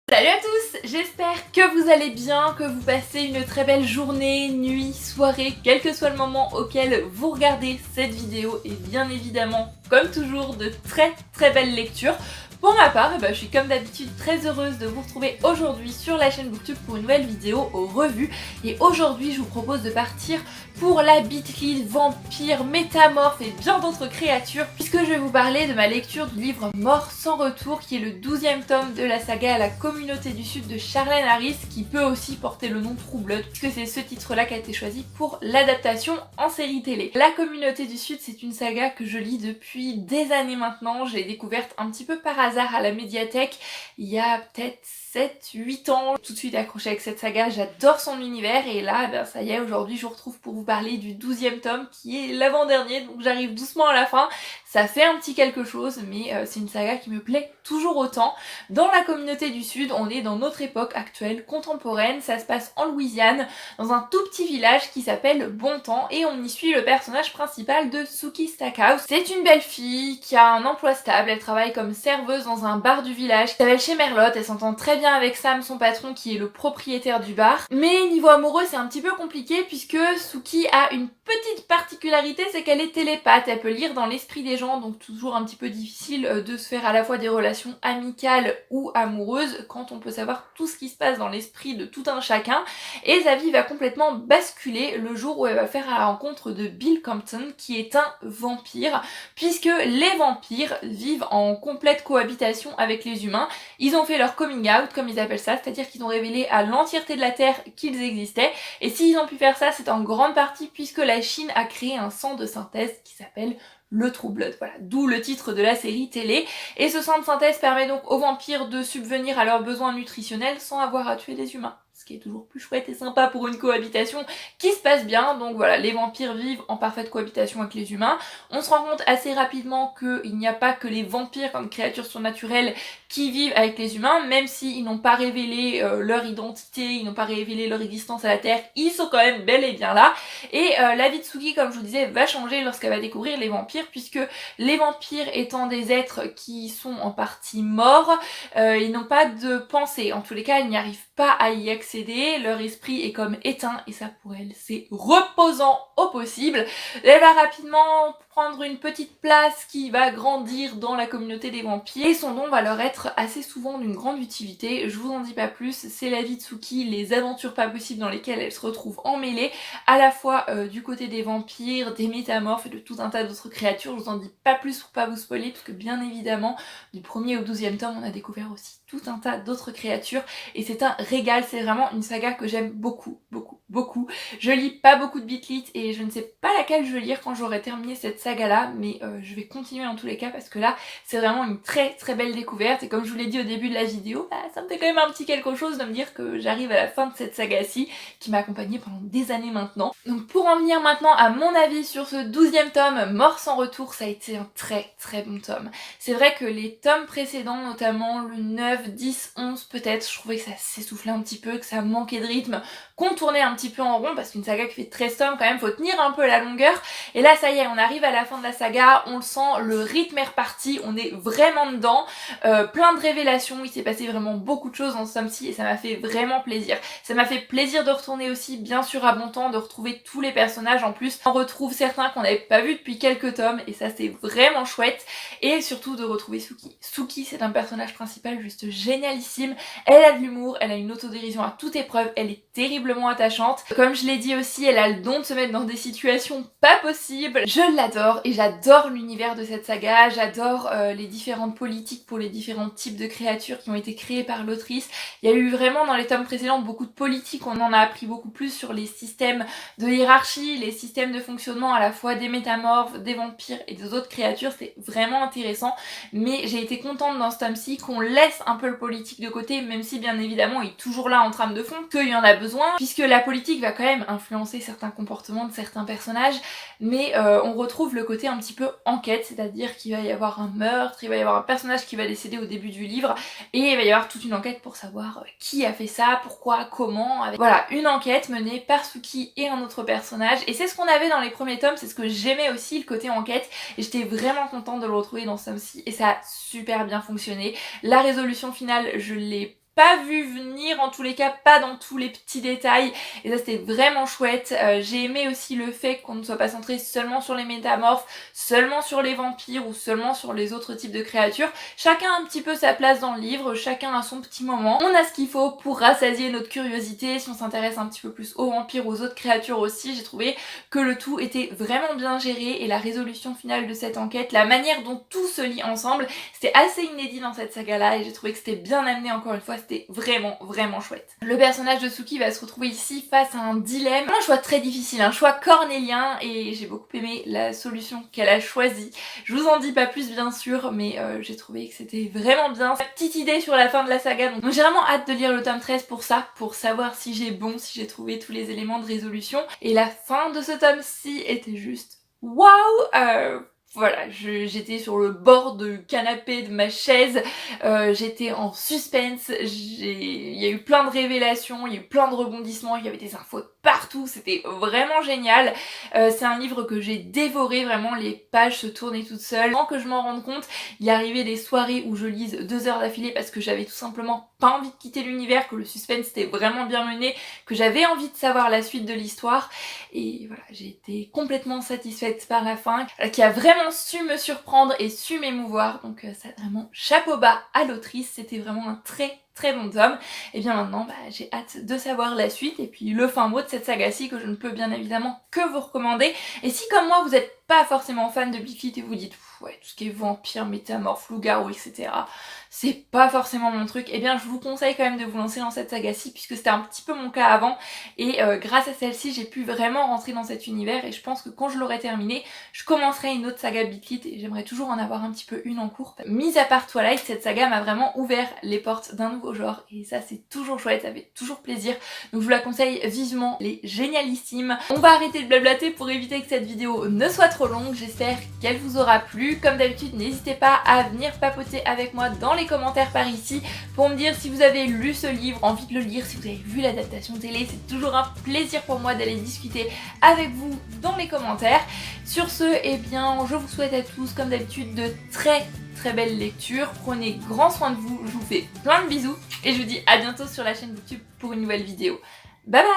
Salut à tous, j'espère que vous allez bien, que vous passez une très belle journée, nuit, soirée, quel que soit le moment auquel vous regardez cette vidéo et bien évidemment, comme toujours, de très belles lectures. Pour ma part, je suis comme d'habitude très heureuse de vous retrouver aujourd'hui sur la chaîne Booktube pour une nouvelle vidéo aux revues. Et aujourd'hui, je vous propose de partir pour la Bitlit, vampire, métamorphe et bien d'autres créatures, puisque je vais vous parler de ma lecture du livre Mort sans retour, qui est le 12e tome de la saga La Communauté du Sud de Charlène Harris, qui peut aussi porter le nom True Blood, puisque c'est ce titre-là qui a été choisi pour l'adaptation en série télé. La Communauté du Sud, c'est une saga que je lis depuis des années maintenant. Je l'ai découverte un petit peu par hasard à la médiathèque il y a peut-être 7-8 ans. Tout de suite accrochée avec cette saga, j'adore son univers et là, ça y est, aujourd'hui je vous retrouve pour vous parler du 12e tome qui est l'avant-dernier, donc j'arrive doucement à la fin. Ça fait un petit quelque chose, mais c'est une saga qui me plaît toujours autant. Dans La Communauté du Sud, on est dans notre époque actuelle, contemporaine, ça se passe en Louisiane, dans un tout petit village qui s'appelle Bontemps, et on y suit le personnage principal de Sookie Stackhouse. C'est une belle fille qui a un emploi stable, elle travaille comme serveuse dans un bar du village qui s'appelle chez Merlotte, elle s'entend très bien avec Sam, son patron, qui est le propriétaire du bar. Mais niveau amoureux, c'est un petit peu compliqué puisque Sookie a une petite particularité, c'est qu'elle est télépathe, elle peut lire dans l'esprit des gens, donc toujours un petit peu difficile de se faire à la fois des relations amicales ou amoureuses quand on peut savoir tout ce qui se passe dans l'esprit de tout un chacun. Et sa vie va complètement basculer le jour où elle va faire à la rencontre de Bill Compton, qui est un vampire, puisque les vampires vivent en complète cohabitation avec les humains. Ils ont fait leur coming out, comme ils appellent ça, c'est-à-dire qu'ils ont révélé à l'entièreté de la Terre qu'ils existaient, et s'ils ont pu faire ça, c'est en grande partie puisque la Chine a créé un sang de synthèse qui s'appelle le True Blood, voilà, d'où le titre de la série télé. Et ce sang de synthèse permet donc aux vampires de subvenir à leurs besoins nutritionnels sans avoir à tuer les humains. Ce qui est toujours plus chouette et sympa pour une cohabitation qui se passe bien. Donc voilà, les vampires vivent en parfaite cohabitation avec les humains. On se rend compte assez rapidement qu'il n'y a pas que les vampires comme créatures surnaturelles qui vivent avec les humains, même s'ils n'ont pas révélé leur identité, ils n'ont pas révélé leur existence à la Terre, ils sont quand même bel et bien là. Et la vie de Sookie, comme je vous disais, va changer lorsqu'elle va découvrir les vampires, puisque les vampires étant des êtres qui sont en partie morts, ils n'ont pas de pensée. En tous les cas, ils n'y arrivent pas à y accéder, leur esprit est comme éteint, et ça pour elle, c'est reposant au possible. Elle va rapidement prendre une petite place qui va grandir dans la communauté des vampires, et son don va leur être assez souvent d'une grande utilité. Je vous en dis pas plus, c'est la vie de Sookie, les aventures pas possibles dans lesquelles elle se retrouve emmêlée, à la fois du côté des vampires, des métamorphes et de tout un tas d'autres créatures. Je vous en dis pas plus pour pas vous spoiler, parce que bien évidemment, du 1er au 12e tome, on a découvert aussi tout un tas d'autres créatures, et c'est un régal, c'est vraiment une saga que j'aime beaucoup. Je lis pas beaucoup de Bitlit, et je ne sais pas laquelle je vais lire quand j'aurai terminé cette saga là, mais je vais continuer en tous les cas, parce que là, c'est vraiment une très belle découverte, et comme je vous l'ai dit au début de la vidéo, ça me fait quand même un petit quelque chose de me dire que j'arrive à la fin de cette saga-ci, qui m'a accompagnée pendant des années maintenant. Donc pour en venir maintenant à mon avis sur ce 12e tome, Mort sans retour, ça a été un très bon tome. C'est vrai que les tomes précédents, notamment le 9, 10, 11 peut-être, je trouvais que ça s'essoufflait un petit peu, que ça manquait de rythme, qu'on tournait un petit peu en rond, parce qu'une saga qui fait 13 tomes quand même, faut tenir un peu la longueur. Et là ça y est, on arrive à la fin de la saga, on le sent, le rythme est reparti, on est vraiment dedans, plein de révélations, il s'est passé vraiment beaucoup de choses dans ce tome-ci, et ça m'a fait vraiment plaisir. Ça m'a fait plaisir de retourner aussi, bien sûr à Bontemps, de retrouver tous les personnages. En plus, on retrouve certains qu'on n'avait pas vus depuis quelques tomes, et ça c'est vraiment chouette. Et surtout de retrouver Sookie. Sookie, c'est un personnage principal juste génialissime. Elle a de l'humour, elle a une autodérision à toute épreuve, elle est terriblement attachante. Comme je l'ai dit aussi, elle a le don de se mettre dans des situations pas possibles. Je l'adore, et j'adore l'univers de cette saga, j'adore les différentes politiques pour les différents types de créatures qui ont été créées par l'autrice. Il y a eu vraiment dans les tomes précédents beaucoup de politique, on en a appris beaucoup plus sur les systèmes de hiérarchie, les systèmes de fonctionnement à la fois des métamorphes, des vampires et des autres créatures, c'est vraiment intéressant. Mais j'ai été contente dans ce tome-ci qu'on laisse un peu le politique de côté, même si bien évidemment il est toujours là en trame de fond, qu'il y en a besoin, puisque la politique va quand même influencer certains comportements de certains personnages, mais on retrouve le côté un petit peu enquête, c'est-à-dire qu'il va y avoir un meurtre, il va y avoir un personnage qui va décéder au début du livre, et il va y avoir toute une enquête pour savoir qui a fait ça, pourquoi, comment, avec... Voilà, une enquête menée par Sookie et un autre personnage, et c'est ce qu'on avait dans les premiers tomes, c'est ce que j'aimais aussi, le côté enquête, et j'étais vraiment contente de le retrouver dans ce tome-ci, et ça a super bien fonctionné. La résolution finale, je l'ai pas vu venir, en tous les cas pas dans tous les petits détails, et ça c'était vraiment chouette. J'ai aimé aussi le fait qu'on ne soit pas centré seulement sur les métamorphes, seulement sur les vampires ou seulement sur les autres types de créatures. Chacun a un petit peu sa place dans le livre, chacun a son petit moment. On a ce qu'il faut pour rassasier notre curiosité si on s'intéresse un petit peu plus aux vampires, aux autres créatures aussi. J'ai trouvé que le tout était vraiment bien géré et la résolution finale de cette enquête, la manière dont tout se lie ensemble, c'était assez inédit dans cette saga là et j'ai trouvé que c'était bien amené encore une fois, c'était vraiment chouette. Le personnage de Suki va se retrouver ici face à un dilemme, un choix très difficile, un choix cornélien, et j'ai beaucoup aimé la solution qu'elle a choisie. Je vous en dis pas plus bien sûr, mais j'ai trouvé que c'était vraiment bien. Petite idée sur la fin de la saga, donc j'ai vraiment hâte de lire le tome 13 pour ça, pour savoir si j'ai bon, si j'ai trouvé tous les éléments de résolution. Et la fin de ce tome-ci était juste waouh. Voilà, j'étais sur le bord du canapé de ma chaise, j'étais en suspense, il y a eu plein de révélations, il y a eu plein de rebondissements, il y avait des infos partout, c'était vraiment génial. C'est un livre que j'ai dévoré, vraiment les pages se tournaient toutes seules. Sans que je m'en rende compte, il y arrivait des soirées où je lise 2 heures d'affilée parce que j'avais tout simplement pas envie de quitter l'univers, que le suspense était vraiment bien mené, que j'avais envie de savoir la suite de l'histoire. Et voilà, j'ai été complètement satisfaite par la fin, qui a vraiment su me surprendre et su m'émouvoir. Donc ça, vraiment chapeau bas à l'autrice, c'était vraiment un très bon tome. Et bien maintenant j'ai hâte de savoir la suite et puis le fin mot de cette saga-ci que je ne peux bien évidemment que vous recommander. Et si comme moi vous n'êtes pas forcément fan de Bleak Fleet et vous dites ouais, tout ce qui est vampire, métamorphe, loup-garou, etc. c'est pas forcément mon truc, et bien je vous conseille quand même de vous lancer dans cette saga-ci puisque c'était un petit peu mon cas avant et grâce à celle-ci j'ai pu vraiment rentrer dans cet univers et je pense que quand je l'aurai terminé, je commencerai une autre saga Bleak Fleet et j'aimerais toujours en avoir un petit peu une en cours. Mis à part Twilight, cette saga m'a vraiment ouvert les portes d'un nouveau genre et ça c'est toujours chouette, ça fait toujours plaisir. Donc je vous la conseille vivement, elle est génialissime. On va arrêter de blablater pour éviter que cette vidéo ne soit trop longue, j'espère qu'elle vous aura plu. Comme d'habitude, n'hésitez pas à venir papoter avec moi dans les commentaires par ici pour me dire si vous avez lu ce livre, envie de le lire, si vous avez vu l'adaptation télé, c'est toujours un plaisir pour moi d'aller discuter avec vous dans les commentaires. Sur ce, eh bien, je vous souhaite à tous, comme d'habitude, de très belles lectures. Prenez grand soin de vous, je vous fais plein de bisous et je vous dis à bientôt sur la chaîne YouTube pour une nouvelle vidéo. Bye bye!